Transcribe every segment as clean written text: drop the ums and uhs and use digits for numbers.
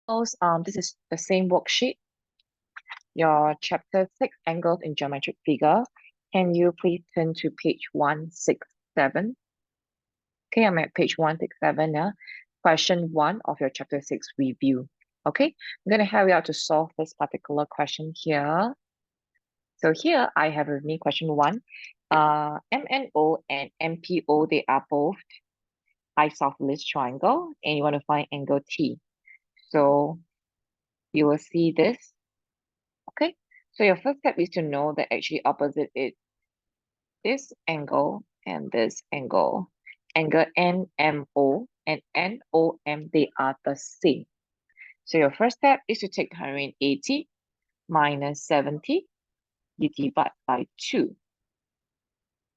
This is the same worksheet, your chapter 6 angles in geometric figure. Can you please turn to page 167? Okay, I'm at page 167 now. Question 1 of your chapter 6 review. Okay, I'm going to hurry out to solve this particular question here. So here I have with me question 1. MNO and MPO, they are both isosceles triangle, and you want to find angle T. So you will see this. Okay, so your first step is to know that actually opposite is this angle and this angle. Angle NMO and NOM, they are the same. So your first step is to take 180 minus 70, you divide by 2.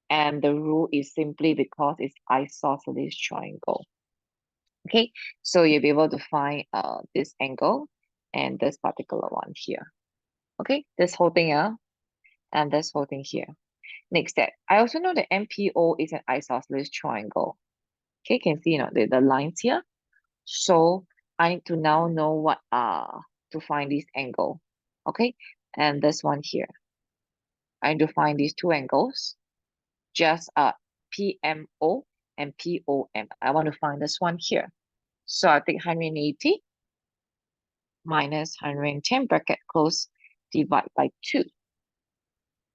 And the rule is simply because it's isosceles triangle. Okay, so you'll be able to find this angle and this particular one here. Okay, this whole thing here and this whole thing here. Next step, I also know that MPO is an isosceles triangle. Okay, you can see the lines here. So I need to now know what to find this angle. Okay, and this one here. I need to find these two angles. Just PMO and POM. I want to find this one here. So I take 180 minus 110 bracket close, divide by 2.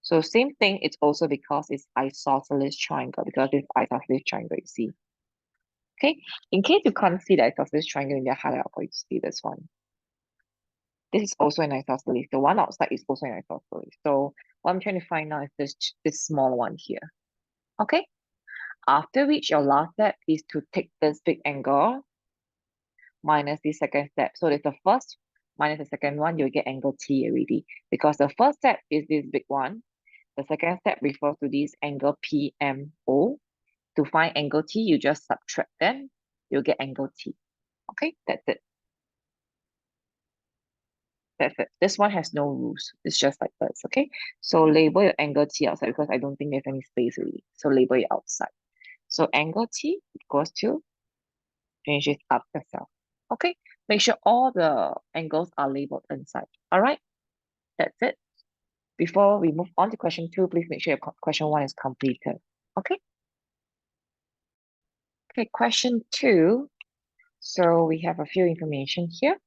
So same thing, it's also because it's isosceles triangle, because it's isosceles triangle, you see. Okay, in case you can't see the isosceles triangle in your highlight, I'll you see this one. This is also an isosceles. The one outside is also an isosceles. So what I'm trying to find now is this small one here. Okay, after which your last step is to take this big angle minus the second step. So there's the first minus the second one, you'll get angle T already. Because the first step is this big one. The second step refers to this angle PMO. To find angle T, you just subtract them, you'll get angle T. Okay, that's it. That's it. This one has no rules. It's just like this, okay? So label your angle T outside because I don't think there's any space really. So label it outside. So angle T equals to, change it up yourself. Okay, make sure all the angles are labeled inside. All right, that's it. Before we move on to question 2, please make sure your question 1 is completed. Okay. Okay, question 2. So we have a few information here.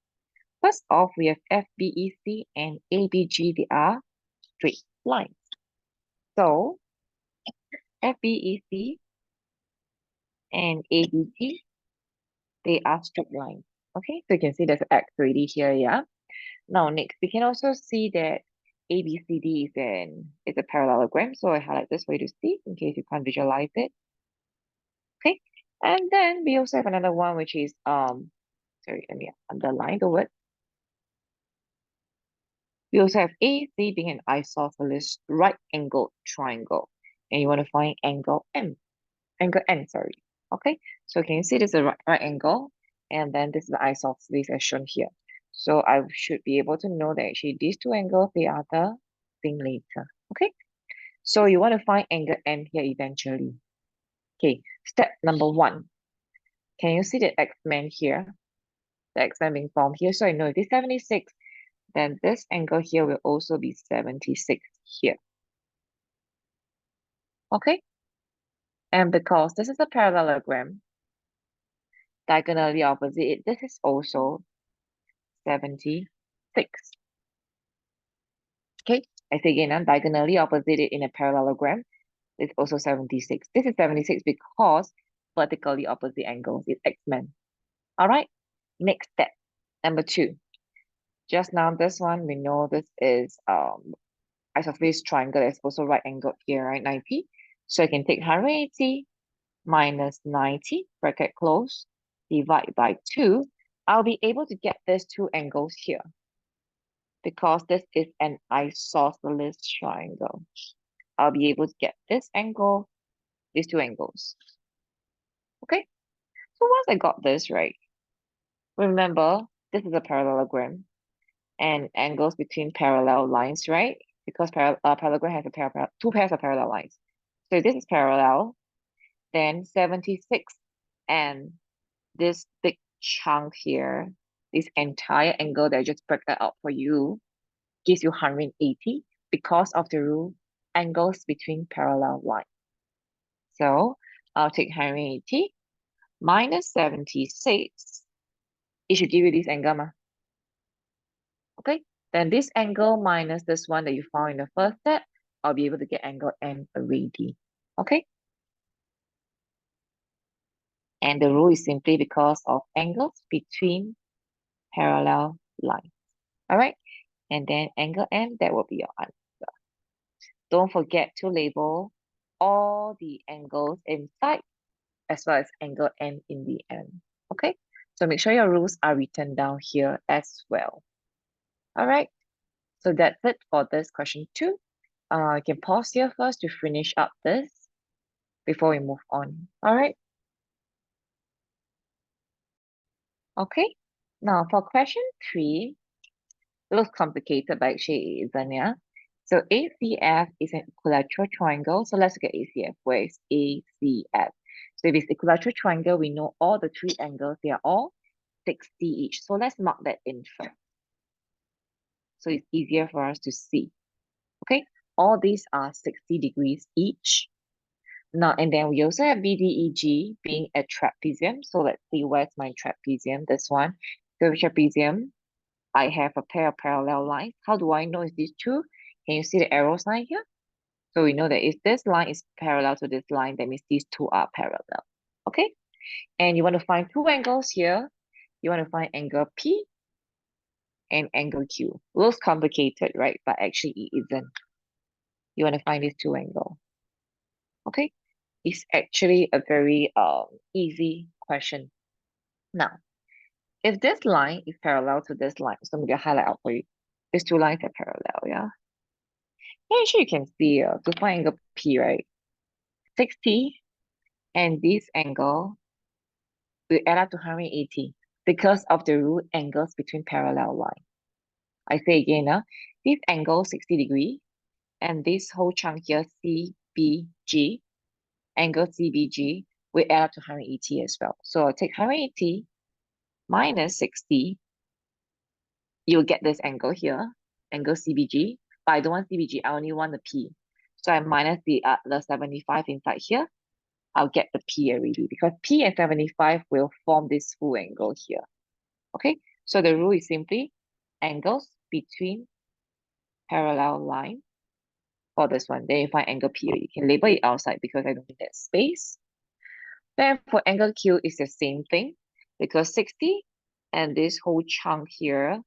First off, we have FBEC and ABG, they are straight lines. So FBEC and ABG, they are straight lines. Okay, so you can see there's an X already here, yeah. Now next, we can also see that ABCD is a parallelogram. So I highlight this for you to see in case you can't visualize it. Okay, and then we also have another one which is sorry, let me underline the word. We also have AC being an isosceles right-angled triangle, and you want to find angle N, sorry. Okay, so can you see this is a right angle, and then this is the isosceles as shown here. So I should be able to know that actually these two angles, they are the same later. Okay, so you want to find angle N here eventually. Okay, step number 1. Can you see the X-men here? The X-men being formed here. So I know if it's 76, then this angle here will also be 76 here. Okay, and because this is a parallelogram, diagonally opposite it, this is also 76. Okay, I say again, diagonally opposite it in a parallelogram, it's also 76. This is 76 because vertically opposite angles is X-men. All right, next step, number 2. Just now, this one, we know this is isosceles triangle. There's also right angle here, right? 90. So I can take 180 minus 90, bracket close, divide by 2. I'll be able to get these two angles here because this is an isosceles triangle. I'll be able to get this angle, these two angles. Okay, so once I got this right, remember this is a parallelogram and angles between parallel lines, right? Because parallelogram has two pairs of parallel lines. So if this is parallel, then 76 and this big chunk here this entire angle that I just bracket out for you gives you 180 because of the rule angles between parallel lines. So I'll take 180 minus 76. It should give you this angle, ma. Okay, then this angle minus this one that you found in the first step, I'll be able to get angle M already. Okay, and the rule is simply because of angles between parallel lines. All right, and then angle M, that will be your answer. Don't forget to label all the angles inside as well as angle M in the end. Okay, so make sure your rules are written down here as well. All right, so that's it for this question 2. You can pause here first to finish up this before we move on. All right. Okay. Now for question 3, it looks complicated, but actually it isn't, yeah? So ACF is an equilateral triangle. So let's look at ACF. Where is ACF? So if it's equilateral triangle, we know all the 3 angles, they are all 60 each. So let's mark that in first. So it's easier for us to see. Okay. All these are 60 degrees each. Now, and then we also have BDEG being a trapezium. So let's see where's my trapezium, this one. So trapezium, I have a pair of parallel lines. How do I know it's these two? Can you see the arrow sign here? So we know that if this line is parallel to this line, that means these two are parallel. Okay? And you want to find 2 angles here. You want to find angle P and angle Q. Looks complicated, right? But actually it isn't. You want to find these 2 angles. Okay? It's actually a very easy question. Now, if this line is parallel to this line, so I'm going to highlight out for you. These 2 lines are parallel, yeah? And actually, you can see to find angle P, right? 60 and this angle will add up to 180 because of the rule angles between parallel lines. I say again, this angle 60 degree and this whole chunk here, CBG, angle CBG, will add up to 180 as well. So I'll take 180 minus 60, you'll get this angle here, angle CBG, but I don't want CBG, I only want the P. So I minus the 75 inside here, I'll get the P already because P and 75 will form this full angle here. Okay, so the rule is simply angles between parallel lines for this one. Then you find angle P, you can label it outside because I don't need that space. Then for angle Q, it's the same thing because 60 and this whole chunk here,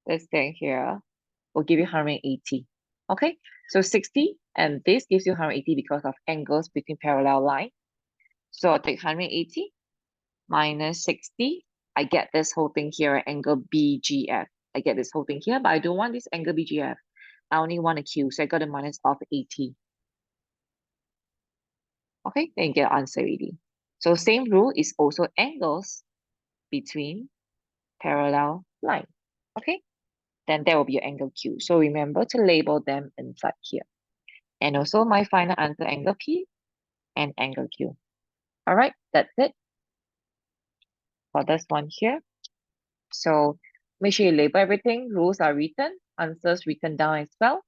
this thing here, will give you 180. Okay, so 60 and this gives you 180 because of angles between parallel lines. So I'll take 180 minus 60. I get this whole thing here, angle BGF. I get this whole thing here, but I don't want this angle BGF. I only want a Q, so I got a minus of 80. Okay, then you get an answer already. So same rule is also angles between parallel lines. Okay, then that will be your angle Q. So remember to label them inside here. And also my final answer, angle P and angle Q. All right, that's it for this one here. So make sure you label everything. Rules are written, answers written down as well.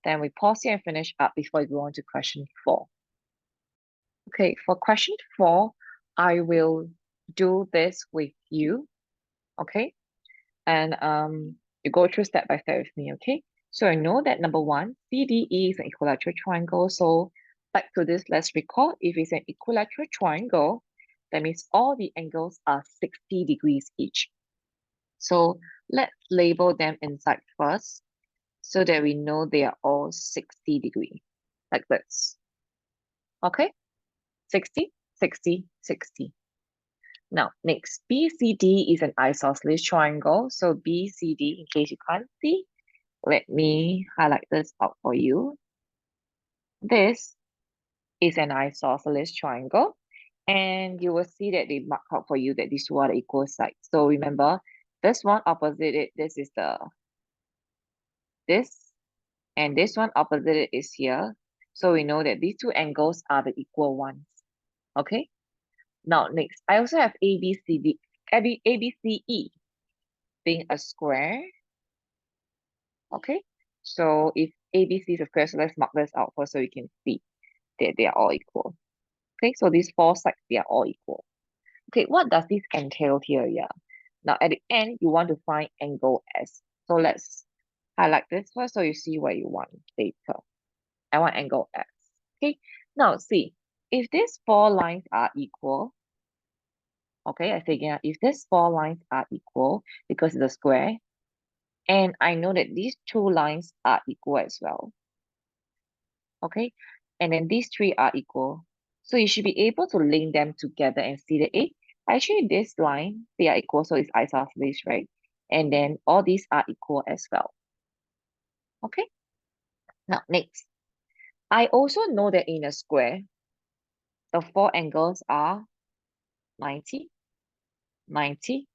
Then we pause here and finish up before we go on to question 4. Okay, for question 4, I will do this with you. Okay, and you go through step by step with me. Okay, so I know that number 1, CDE is an equilateral triangle. So back to this, let's recall if it's an equilateral triangle, that means all the angles are 60 degrees each. So let's label them inside first so that we know they are all 60 degrees, like this. Okay, 60, 60, 60. Now, next, BCD is an isosceles triangle. So BCD, in case you can't see, let me highlight this out for you. This is an isosceles triangle. And you will see that they mark out for you that these two are the equal sides. So remember, this one opposite it, this is this, and this one opposite it is here. So we know that these 2 angles are the equal ones. Okay. Now next, I also have ABCD, ABCE. being a square. Okay, so if ABC is a square, so let's mark this out first so you can see that they are all equal. Okay, so these four sides, they are all equal. Okay, what does this entail here? Yeah. Now at the end, you want to find angle S. So let's highlight this first so you see what you want later. I want angle S. Okay, now see, if these four lines are equal, okay, I say again, if these four lines are equal because it's a square, and I know that these two lines are equal as well, okay, and then these three are equal. So you should be able to link them together and see that, actually this line, they are equal, so it's isosceles, right? And then all these are equal as well. Okay, now next. I also know that in a square, the four angles are 90, 90,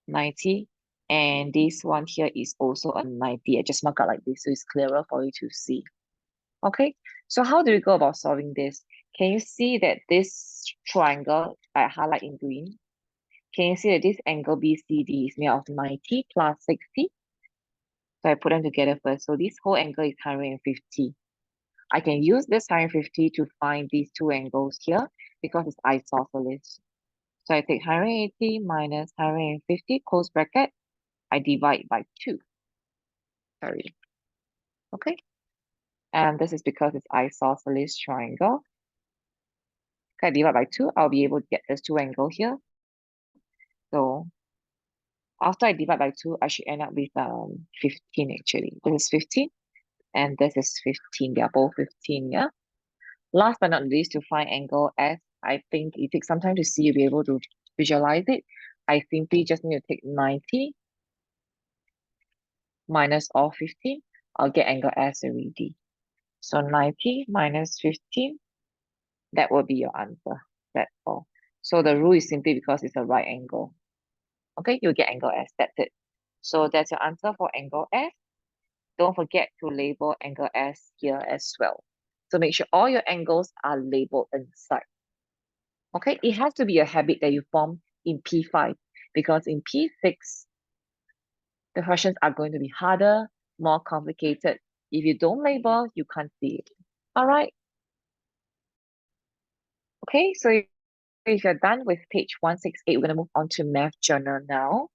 90, and this one here is also a 90. I just mark out like this so it's clearer for you to see. Okay, so how do we go about solving this? Can you see that this triangle I highlight in green? Can you see that this angle BCD is made of 90 plus 60? So I put them together first. So this whole angle is 150. I can use this 150 to find these two angles here because it's isosceles. So I take 180 minus 150, close bracket. I divide by 2. Sorry. Okay. And this is because it's isosceles triangle. Okay, I divide by 2, I'll be able to get this two angle here. So after I divide by 2, I should end up with 15 actually. This is 15 and this is 15. They are both 15, yeah? Last but not least, to find angle S, I think it takes some time to see, you'll be able to visualize it. I simply just need to take 90 minus all 15. I'll get angle S already. So 90 minus 15, that will be your answer. That's all. So the rule is simply because it's a right angle. Okay, you'll get angle S. That's it. So that's your answer for angle S. Don't forget to label angle S here as well. So make sure all your angles are labeled inside. Okay, it has to be a habit that you form in P5 because in P6, the questions are going to be harder, more complicated. If you don't label, you can't see it. All right. Okay, so if you're done with page 168, we're going to move on to math journal now.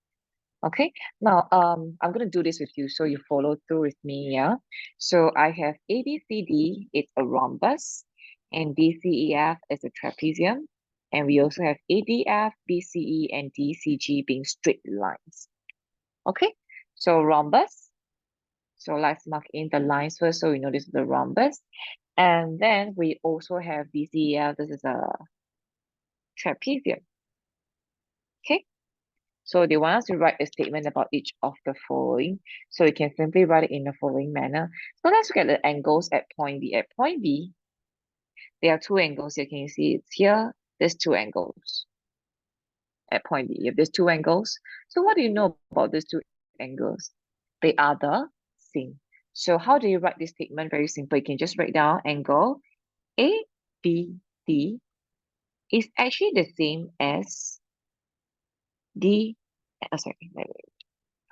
Okay, now I'm going to do this with you so you follow through with me, yeah? So I have ABCD, it's a rhombus, and DCEF is a trapezium, and we also have ADF, BCE, and DCG being straight lines. Okay, so rhombus. So let's mark in the lines first so we know this is the rhombus. And then we also have DCEF, this is a trapezium. Okay, so they want us to write a statement about each of the following. So you can simply write it in the following manner. So let's look at the angles at point B. At point B, there are two angles here. Can you see it's here? There's two angles at point B. If there's two angles, so what do you know about these two angles? They are the same. So how do you write this statement? Very simple. You can just write down angle ABD is actually the same as D. Oh, sorry,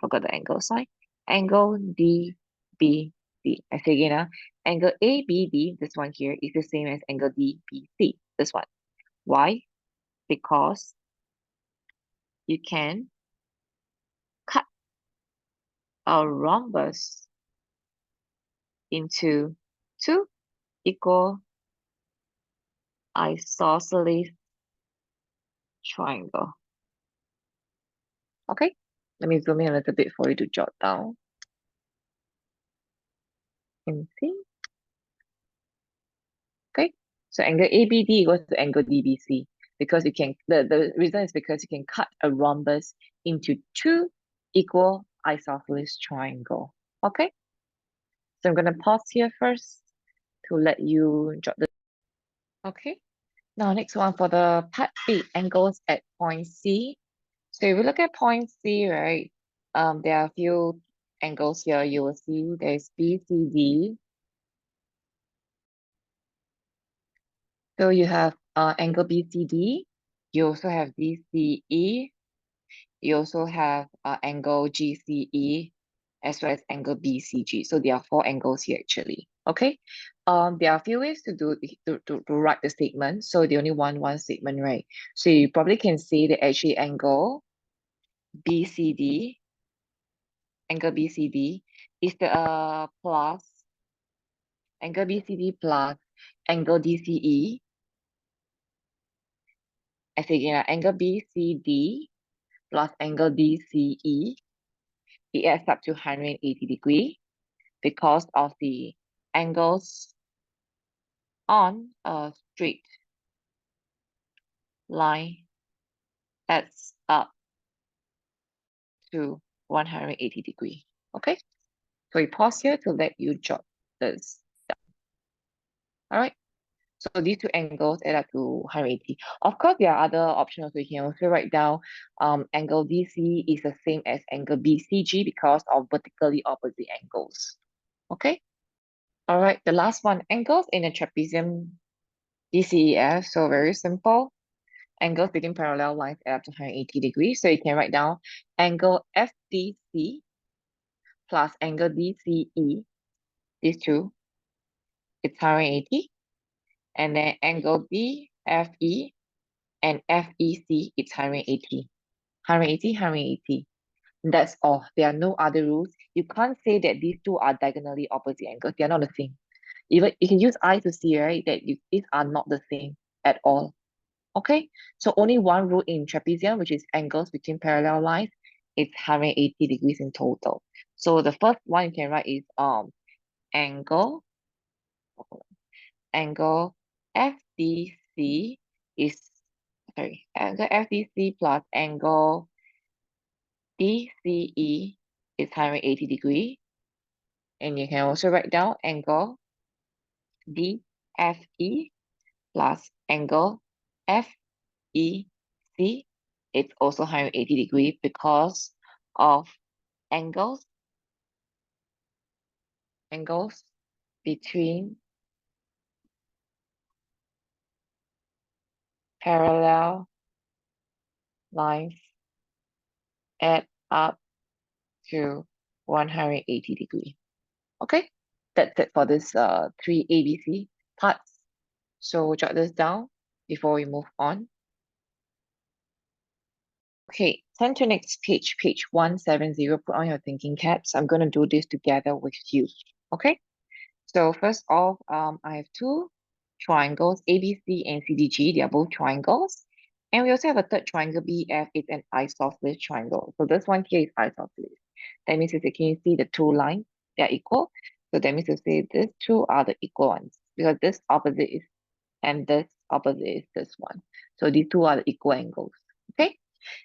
forgot the angle sign. Angle DBD. I say again, angle ABD, this one here, is the same as angle DBC, this one. Why? Because you can cut a rhombus into two equal isosceles triangle. Okay, let me zoom in a little bit for you to jot down. Can you see? Okay, so angle ABD equals to angle DBC because you can, the reason is because you can cut a rhombus into two equal isosceles triangle. Okay, so I'm going to pause here first to let you jot this. Okay, now next one for the part B, angles at point C. So if we look at point C, right, there are a few angles here. You will see there's BCD. So you have angle BCD. You also have DCE. You also have angle GCE as well as angle BCG. So there are four angles here actually. Okay. There are a few ways to do to write the statement. So they only want one statement, right? So you probably can say that actually BCD, angle BCD is the plus angle BCD plus angle DCE. I say again, angle BCD plus angle DCE, it adds up to 180 degree because of the angles on a straight line adds up to 180 degree. Okay, so we pause here to let you jot this down. All right. So these two angles add up to 180. Of course, there are other options. So you can also write down angle DC is the same as angle BCG because of vertically opposite angles. Okay. All right. The last one, angles in a trapezium DCEF. So very simple. Angles between parallel lines add up to 180 degrees. So you can write down angle FDC plus angle DCE. These two, it's 180. And then angle DFE and FEC, it's 180. 180, 180. That's all. There are no other rules. You can't say that these two are diagonally opposite angles. They are not the same. Even you can use eye to see, right, that these are not the same at all. Okay, so only one rule in trapezium, which is angles between parallel lines, it's 180 degrees in total. So the first one you can write is angle angle FDC is angle FDC plus angle DCE is 180 degree. And you can also write down angle DFE plus angle FEC. It's also 180 degree because of angles between parallel lines add up to 180 degree. Okay, that's it for this three ABC parts. So jot this down before we move on. Okay, turn to next page, page 170. Put on your thinking caps. I'm going to do this together with you. Okay, so first off, I have two triangles, ABC and CDG. They are both triangles. And we also have a third triangle, BF. It's an isosceles triangle. So this one here is isosceles. That means if you can see the two lines, they are equal. So that means to say these two are the equal ones because this opposite is and this opposite is this one. So these two are the equal angles. Okay.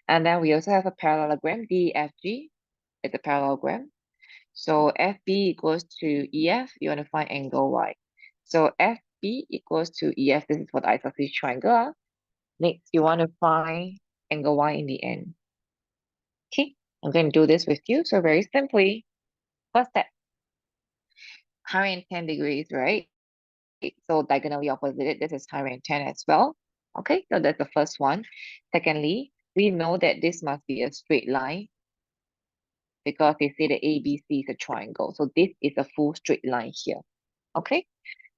And then we also have a parallelogram, DEFG. It's a parallelogram. So FB equals to EF. You want to find angle Y. So FB equals to EF. This is for the isosceles triangle. Next, you want to find angle Y in the end. Okay. I'm going to do this with you. So very simply, first step, 110 degrees, right? So diagonally opposite, this is 110 as well. Okay, so that's the first one. Secondly, we know that this must be a straight line because they say the ABC is a triangle. So this is a full straight line here. Okay,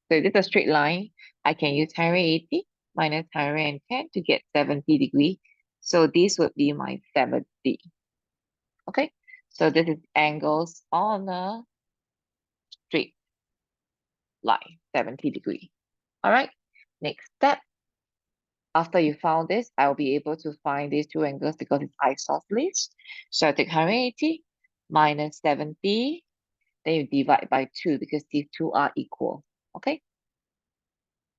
so if it's a straight line, I can use 180 minus 110 to get 70 degrees. So this would be my 70. Okay, so this is angles on a straight line, 70 degrees. All right, next step. After you found this, I'll be able to find these two angles because it's isosceles. So I take 180 minus 70, then you divide by 2 because these two are equal. Okay?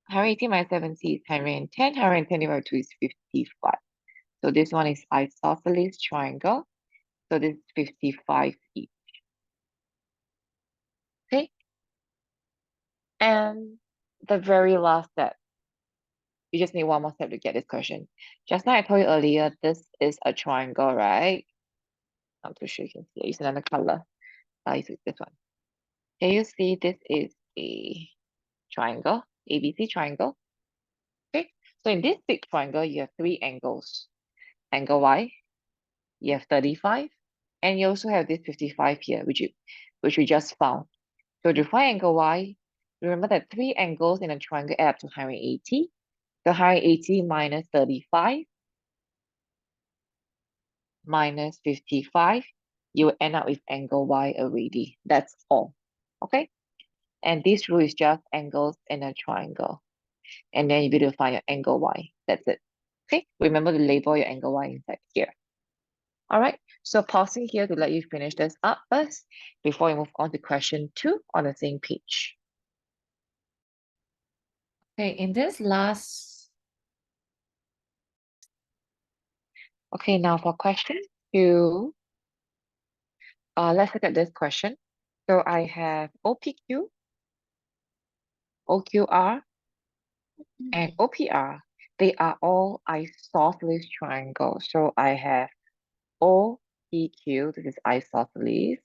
180 minus 70 is 110. 110 divided by 2 is 55. So this one is isosceles triangle. So this is 55 each. Okay? And the very last step, you just need one more step to get this question. Just now I told you earlier, this is a triangle, right? I'm too sure you can see it. Use another color. Use this one. Can you see this is a triangle, ABC triangle? Okay, so in this big triangle, you have three angles. Angle Y, You have 35, and you also have this 55 here, which we just found. So to find angle y, remember that three angles in a triangle add up to 180. So 180 minus 35 minus 55, you will end up with angle y already. That's all. Okay? And this rule is just angles in a triangle. And then you be able to find your angle y. That's it. Okay? Remember to label your angle y inside here. All right. So pausing here to let you finish this up first before we move on to question 2 on the same page. Okay, in this last. Okay, now for question 2, let's look at this question. So I have OPQ, OQR, and OPR. They are all isosceles triangles. So I have OPQ, this is isosceles.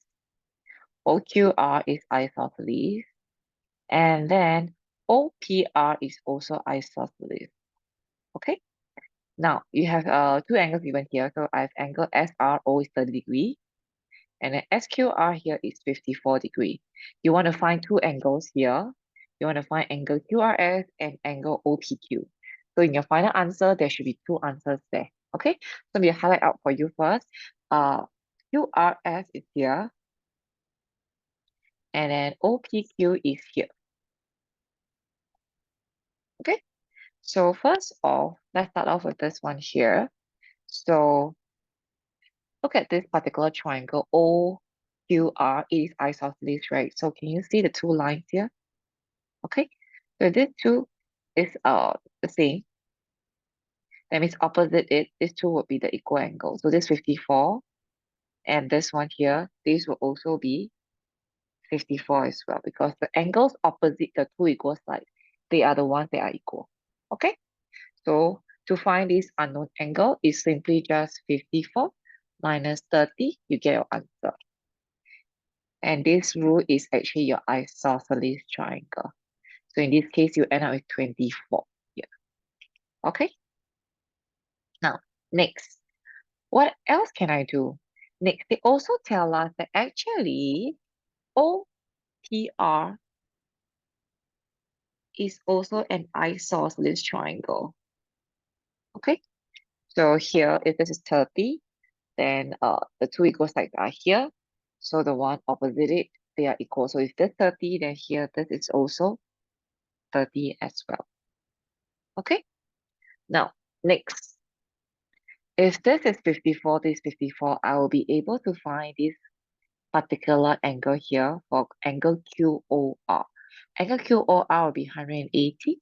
OQR is isosceles. And then OPR is also isosceles. Okay? Now, you have two angles given here. So I have angle SRO is 30 degree. And then SQR here is 54 degree. You want to find two angles here. You want to find angle QRS and angle OPQ. So in your final answer, there should be two answers there. Okay? So we highlight out for you first. QRS is here. And then OPQ is here. Okay? So first off, let's start off with this one here. So look at this particular triangle, OQR. It is isosceles, right? So can you see the two lines here? Okay, so this two is the same. That means opposite it, this two would be the equal angle. So this 54 and this one here, this will also be 54 as well, because the angles opposite the two equal sides, they are the ones that are equal. Okay, so to find this unknown angle is simply just 54 minus 30, you get your answer. And this rule is actually your isosceles triangle. So in this case, you end up with 24 here. Okay? Now, next, what else can I do? Next, they also tell us that actually OPR is also an isosceles triangle. Okay? So here, if this is 30, then the two equal sides are here. So the one opposite it, they are equal. So if this 30, then here, this is also 30 as well. Okay? Now, next. If this is 54, this is 54, I will be able to find this particular angle here for angle QOR. Angle QOR will be 180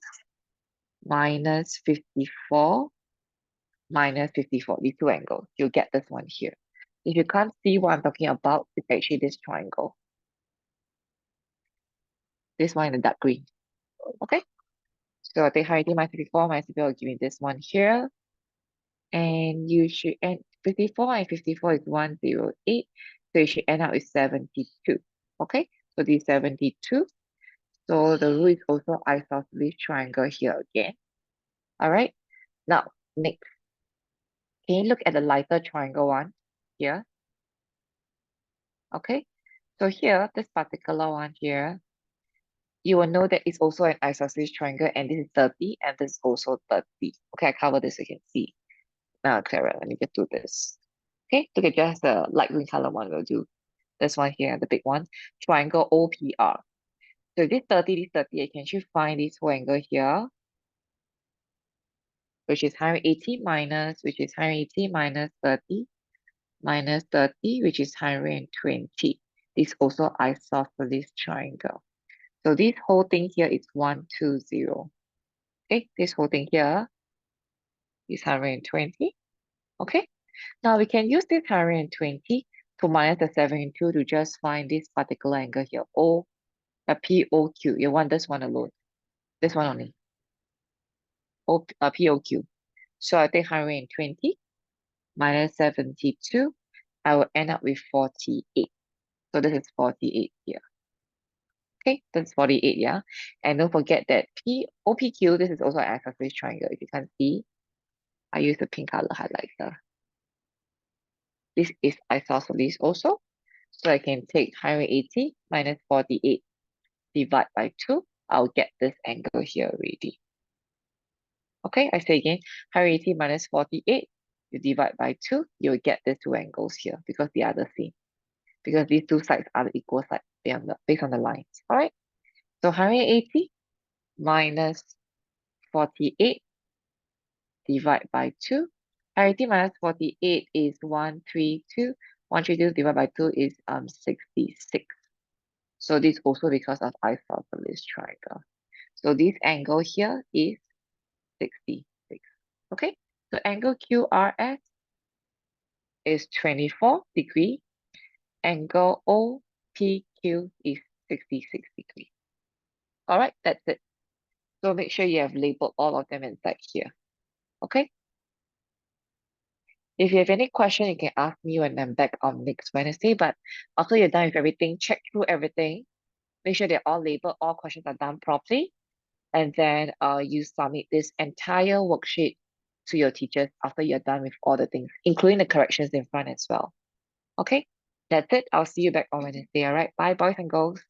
minus 54 minus 54, these two angles. You'll get this one here. If you can't see what I'm talking about, it's actually this triangle. This one in the dark green. Okay? So I take 180 minus 54 minus 54 will give me this one here. And you should end 54 and 54 is 108. So you should end up with 72. Okay, so this 72. So the rule is also isosceles triangle here again. All right, now next, can you look at the lighter triangle one here? Okay, so here, this particular one here, you will know that it's also an isosceles triangle, and this is 30, and this is also 30. Okay, I cover this so you can see. Now, Clara, let me just do this. Okay, look at just the light green color one we'll do. This one here, the big one, triangle OPR. So this 30, I can actually find this whole angle here, which is 180 minus, which is 180 minus 30, minus 30, which is 120. This also isosceles triangle. So this whole thing here is 120. Okay, this whole thing here is 120. Okay, now we can use this 120 to minus the 72 to just find this particular angle here, POQ. You want this one alone, this one only, POQ. So I take 120 minus 72, I will end up with 48. So this is 48 here. Okay, that's 48, yeah. And don't forget that OPQ, this is also an isosceles triangle. If you can't see, I use the pink color highlighter. This is isosceles also. So I can take 180 minus 48 divide by 2. I'll get this angle here already. Okay, I say again, 180 minus 48, you divide by 2, you'll get the two angles here because they are the same. Because these two sides are the equal sides based on the lines. All right, so 180 minus 48 divide by 2. 180 minus 48 is 132. 132 divided by 2 is 66. So this also because of isosceles triangle. So this angle here is 66. Okay, so angle QRS is 24 degree. Angle OPQ is 66 degree. All right, that's it. So make sure you have labeled all of them inside here. Okay. If you have any question, you can ask me when I'm back on next Wednesday. But after you're done with everything, check through everything. Make sure they're all labeled, all questions are done properly. And then you submit this entire worksheet to your teachers after you're done with all the things, including the corrections in front as well. Okay, that's it. I'll see you back on Wednesday. All right, bye, boys and girls.